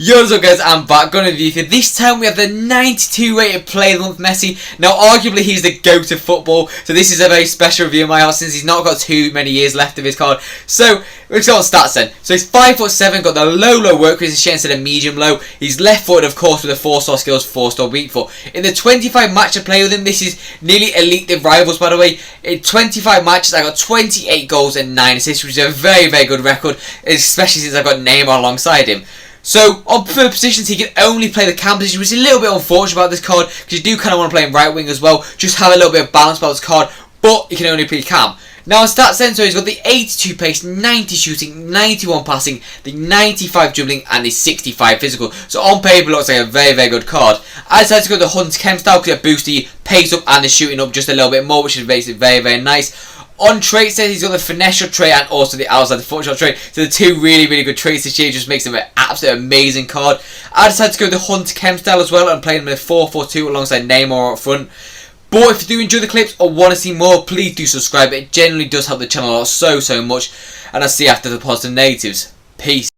Yo, what's up guys, I'm back, going to review for this time we have the 92 rated player of the month Messi. Now arguably he's the GOAT of football, so this is a very special review in my heart since he's not got too many years left of his card. So let's go on stats then. So he's 5'7", got the low work rate instead of medium low. He's left footed of course with a 4-star skills, 4-star weak foot. In the 25 match I play with him, this is nearly elite with rivals by the way. In 25 matches I got 28 goals and 9 assists, which is a very good record, especially since I've got Neymar alongside him. So, on preferred positions, he can only play the cam position, which is a little bit unfortunate about this card, because you do kind of want to play him right wing as well, just have a little bit of balance about this card, but he can only play cam. Now, on stats then, so he's got the 82 pace, 90 shooting, 91 passing, the 95 dribbling, and the 65 physical. So, on paper, it looks like a very good card. I decided to go the Hunt Chem style, because it boosts the pace up and the shooting up just a little bit more, which makes it very nice. On traits, says he's got the finesse shot trait and also the outside the foot shot trait. So the two really good traits this year, just makes him an absolutely amazing card. I decided to go with the Hunt Chem style as well and playing him in a 4-4-2 alongside Neymar up front. But if you do enjoy the clips or want to see more, please do subscribe. It generally does help the channel out so much. And I'll see you after the positive negatives. Peace.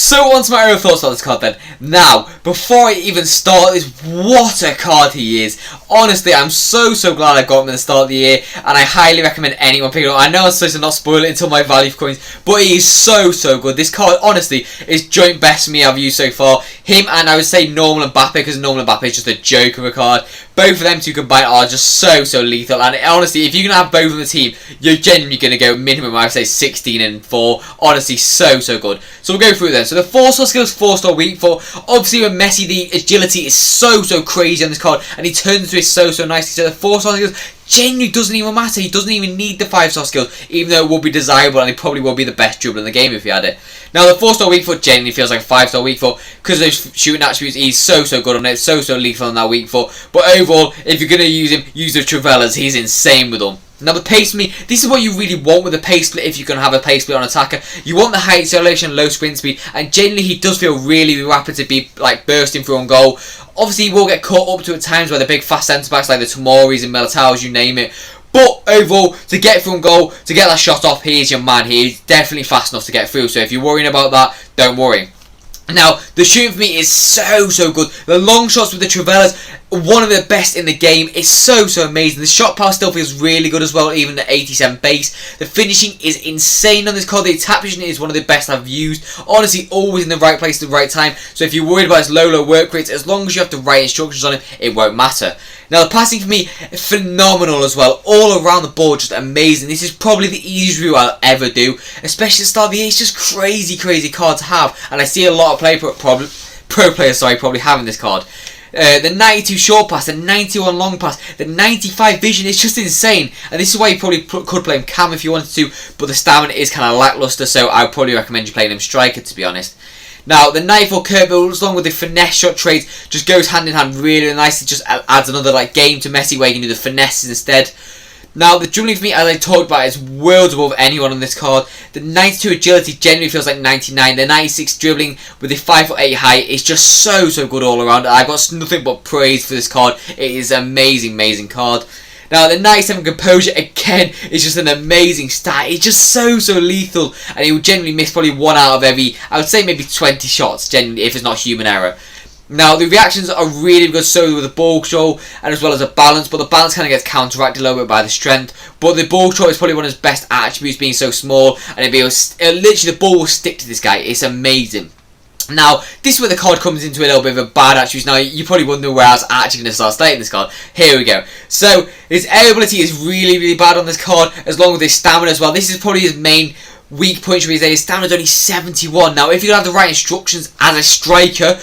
So on to my own thoughts about this card then. Now, before I even start this, what a card he is. Honestly, I'm so glad I got him at the start of the year, and I highly recommend anyone picking it up. I know I'm supposed to not spoil it until my value for coins, but he is so good. This card, honestly, is joint best for me I've used so far. Him and I would say normal Mbappe, because normal Mbappe is just a joke of a card. Both of them two combined are just so lethal, and honestly, if you're going to have both on the team, you're genuinely going to go minimum, I would say, 16 and 4. Honestly, so good. So we'll go through them. So the 4-star skills, 4-star weak for. Obviously with Messi, the agility is so crazy on this card, and he turns into it so nicely. So the 4-star skills genuinely doesn't even matter. He doesn't even need the 5-star skills, even though it would be desirable, and he probably will be the best dribbler in the game if he had it. Now the 4-star weak foot genuinely feels like a 5-star weak foot because of those shooting attributes. He's so good on it, so lethal on that weak foot. But overall, if you're going to use him, use the Trivellas. He's insane with them. Now the pace for me, this is what you really want with a pace split if you're going to have a pace split on attacker. You want the high acceleration, low sprint speed, and generally he does feel really rapid to be like bursting through on goal. Obviously he will get caught up to at times by the big fast centre backs like the Tomoris and Militaos, you name it. But overall, to get through on goal, to get that shot off, he is your man. He is definitely fast enough to get through. So if you're worrying about that, don't worry. Now, the shooting for me is so good. The long shots with the Trivellas, one of the best in the game. It's so amazing. The shot power still feels really good as well, even the 87 base. The finishing is insane on this card. The attack position is one of the best I've used. Honestly, always in the right place at the right time. So if you're worried about his low work rates, as long as you have the right instructions on him, it won't matter. Now, the passing for me, phenomenal as well. All around the board, just amazing. This is probably the easiest route I'll ever do. Especially at the start of the year, it's just crazy card to have. And I see a lot of pro players probably having this card. The 92 short pass, the 91 long pass, the 95 vision is just insane. And this is why you probably could play him cam if you wanted to, but the stamina is kind of lackluster, so I would probably recommend you playing him striker, to be honest. Now, the 94 curve build, along with the finesse shot trades, just goes hand in hand really nicely. Just adds another game to Messi where you can do the finesses instead. Now, the dribbling for me, as I talked about, is worlds above anyone on this card. The 92 agility generally feels like 99. The 96 dribbling with the 5'8" height is just so good all around. I've got nothing but praise for this card. It is an amazing card. Now, the 97 composure, again, is just an amazing stat. It's just so lethal, and he will generally miss probably 1 out of every, I would say maybe 20 shots, generally, if it's not human error. Now, the reactions are really good, so with the ball control and as well as a balance, but the balance kind of gets counteracted a little bit by the strength. But the ball control is probably one of his best attributes, being so small, and literally the ball will stick to this guy. It's amazing. Now, this is where the card comes into a little bit of a bad attribute. Now, you probably wonder where I was actually going to start stating this card. Here we go. So, his air ability is really bad on this card, as long with his stamina as well. This is probably his main weak point. His stamina is only 71. Now, if you have the right instructions as a striker,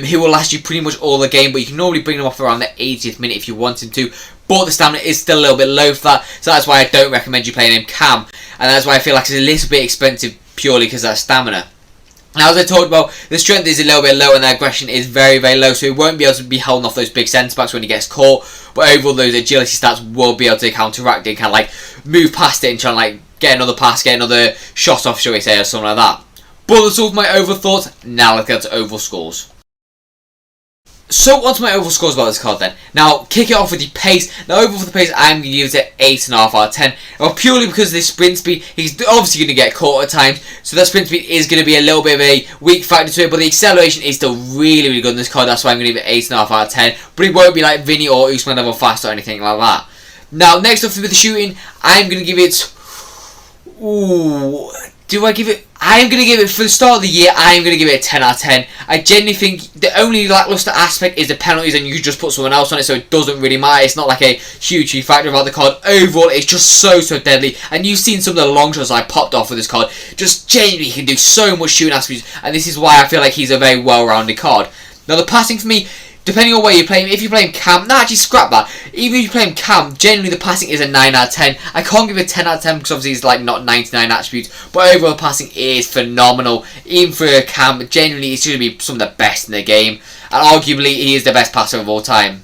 he will last you pretty much all the game, but you can normally bring him off around the 80th minute if you want him to. But the stamina is still a little bit low for that, so that's why I don't recommend you playing him cam, and that's why I feel like it's a little bit expensive purely because of that stamina. Now, as I talked about, the strength is a little bit low and the aggression is very low, so he won't be able to be holding off those big centre backs when he gets caught. But overall, those agility stats will be able to counteract it and kind of move past it and try and get another pass, get another shot off, shall we say, or something like that. But that's all of my overall thoughts. Now let's get to overall scores. So, on to my overall scores about this card then. Now, kick it off with the pace. Now, overall for the pace, I'm going to give it 8.5 out of 10. Well, purely because of this sprint speed, he's obviously going to get caught at times. So, that sprint speed is going to be a little bit of a weak factor to it. But the acceleration is still really good in this card. That's why I'm going to give it 8.5 out of 10. But it won't be like Vinny or Usman level fast or anything like that. Now, next up with the shooting, I'm going to give it... I'm going to give it, for the start of the year, I'm going to give it a 10 out of 10. I genuinely think the only lackluster aspect is the penalties, and you just put someone else on it, so it doesn't really matter. It's not like a huge factor about the card. Overall, it's just so deadly, and you've seen some of the long shots I popped off with this card. Just genuinely, he can do so much shooting attributes, and this is why I feel like he's a very well-rounded card. Now, the passing for me, depending on where you play him, if you play him cam, no, actually scrap that. Even if you play him cam, generally the passing is a 9 out of 10. I can't give it a 10 out of 10 because obviously it's not 99 attributes, but overall the passing is phenomenal. Even for a cam, generally it's going to be some of the best in the game, and arguably he is the best passer of all time.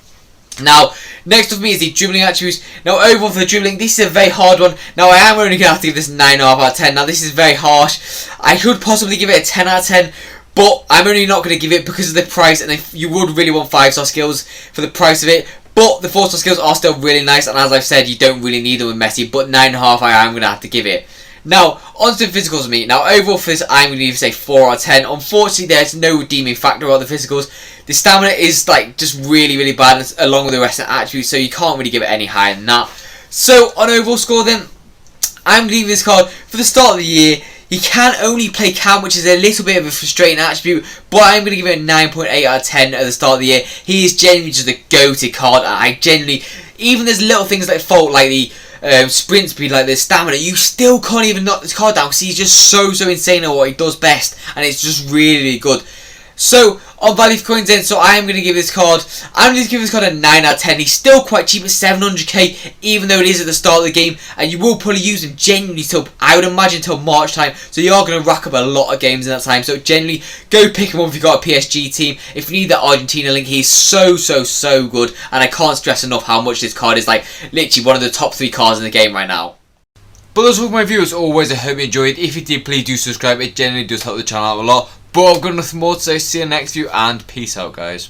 Now, next up for me is the dribbling attributes. Now, overall for the dribbling, this is a very hard one. Now, I am only going to have to give this 9.5 out of 10. Now, this is very harsh. I could possibly give it a 10 out of 10, but I'm only not going to give it because of the price, and if you would really want 5-star skills for the price of it. But the 4-star skills are still really nice, and as I've said, you don't really need them with Messi, but 9.5 I am going to have to give it. Now, onto the physicals meet. Now, overall for this, I'm going to either say 4 out of 10. Unfortunately, there's no redeeming factor about the physicals. The stamina is like just really, really bad, along with the rest of the attributes, so you can't really give it any higher than that. So, on overall score then, I'm leaving this card for the start of the year. He can only play Cam, which is a little bit of a frustrating attribute, but I'm going to give it a 9.8 out of 10 at the start of the year. He is genuinely just a go-to card, and I genuinely, even there's little things like fault, like the sprint speed, like the stamina, you still can't even knock this card down because he's just so insane at what he does best, and it's just really good. So, on value for coins then, so I am going to give this card, a 9 out of 10. He's still quite cheap at 700k, even though it is at the start of the game, and you will probably use him genuinely till, I would imagine, till March time, so you are going to rack up a lot of games in that time, so generally, go pick him up if you've got a PSG team. If you need that Argentina link, he's so good, and I can't stress enough how much this card is, like, literally one of the top 3 cards in the game right now. But those were my viewers. Always, I hope you enjoyed. If you did, please do subscribe. It generally does help the channel out a lot. But I've got nothing more to say. See you next view, and peace out, guys.